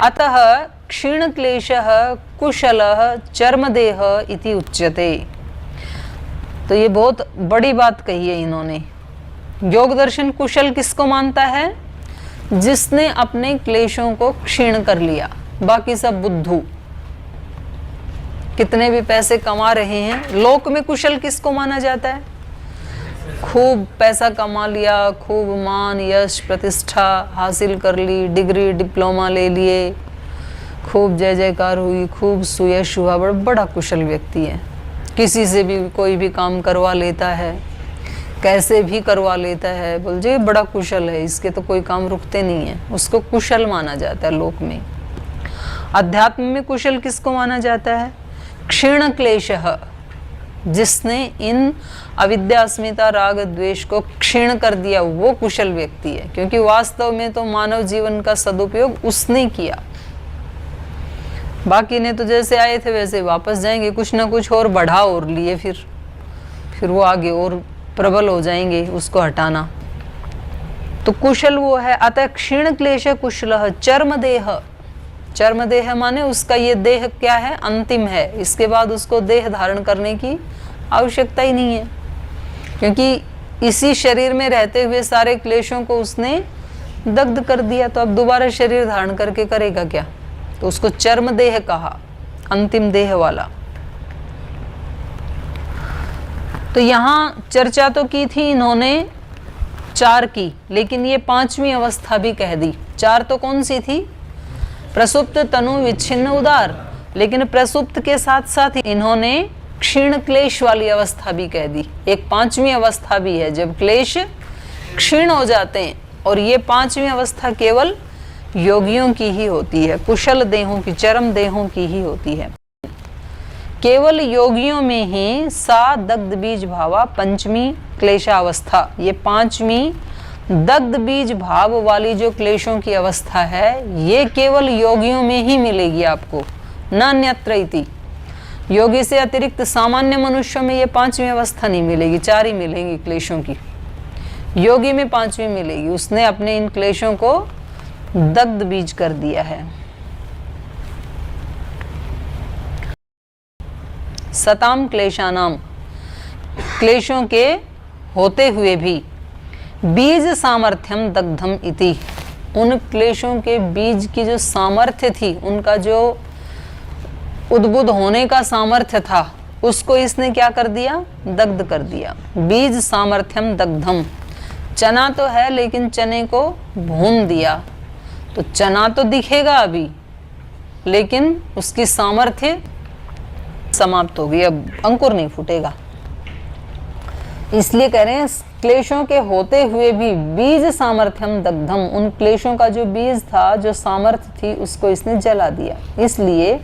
अतः क्षीण क्लेशः कुशलः चर्मदेह इति उच्यते। तो ये बहुत बड़ी बात कही है इन्होंने। योग दर्शन कुशल किसको मानता है? जिसने अपने क्लेशों को क्षीण कर लिया। बाकी सब बुद्धू, कितने भी पैसे कमा रहे हैं, लोक में कुशल किसको माना जाता है? खूब पैसा कमा लिया, खूब मान यश प्रतिष्ठा हासिल कर ली, डिग्री डिप्लोमा ले लिए, खूब जय जयकार हुई, खूब सुयश हुआ, बड़ा कुशल व्यक्ति है। किसी से भी कोई भी काम करवा लेता है, कैसे भी करवा लेता है, बोल जे बड़ा कुशल है, इसके तो कोई काम रुकते नहीं है, उसको कुशल माना जाता है लोक में। अध्यात्म में कुशल किसको माना जाता है? क्षीण क्लेशः, जिसने इन अविद्या अस्मिता राग द्वेष को क्षीण कर दिया, वो कुशल व्यक्ति है। क्योंकि वास्तव में तो मानव जीवन का सदुपयोग उसने किया, बाकी ने तो जैसे आए थे वैसे वापस जाएंगे, कुछ ना कुछ और बढ़ा और लिए, फिर वो आगे और प्रबल हो जाएंगे उसको हटाना। तो कुशल वो है। अतः क्षीण क्लेश कुशलः चर्मदेह, चर्मदेह माने उसका ये देह क्या है? अंतिम है, इसके बाद उसको देह धारण करने की आवश्यकता ही नहीं है, क्योंकि इसी शरीर में रहते हुए सारे क्लेशों को उसने दग्ध कर दिया। तो अब दोबारा शरीर धारण करके करेगा क्या? तो उसको चर्म देह कहा, अंतिम देह वाला। तो यहाँ चर्चा तो की थी इन्होंने 4 की, लेकिन ये 5वीं अवस्था भी कह दी। 4 तो कौन सी थी? प्रसुप्त, तनु, विच्छिन्न, उदार। लेकिन प्रसुप्त के साथ साथ इन्होंने क्षीण क्लेश वाली अवस्था भी कह दी। एक 5वीं अवस्था भी है जब क्लेश क्षीण हो जाते हैं, और ये 5वीं अवस्था केवल योगियों की ही होती है, कुशल देहों की, चरम देहों की ही होती है। केवल योगियों में ही सा दग्ध बीज भावा 5वीं क्लेशावस्था, ये 5वीं दग्ध बीज भाव वाली जो क्लेशों की अवस्था है, ये केवल योगियों में ही मिलेगी आपको, न अन्यत्र इति। योगी से अतिरिक्त सामान्य मनुष्यों में ये 5वीं अवस्था नहीं मिलेगी, 4 ही मिलेंगी क्लेशों की। योगी में 5वीं मिलेगी, उसने अपने इन क्लेशों को दग्ध बीज कर दिया है। सताम क्लेशानाम, क्लेशों के होते हुए भी बीज सामर्थ्यम दग्धम इति, उन क्लेशों के बीज की जो सामर्थ्य थी, उनका जो उद्बुद्ध होने का सामर्थ्य था, उसको इसने क्या कर दिया? दग्ध कर दिया। बीज सामर्थ्यम दग्धम, चना तो है लेकिन चने को भून दिया, तो चना तो दिखेगा अभी, लेकिन उसकी सामर्थ्य समाप्त हो गई, अब अंकुर नहीं फूटेगा। इसलिए कह रहे हैं क्लेशों के होते हुए भी बीज सामर्थ्यम दग्धम, उन क्लेशों का जो बीज था, जो सामर्थ्य थी, उसको इसने जला दिया। इसलिए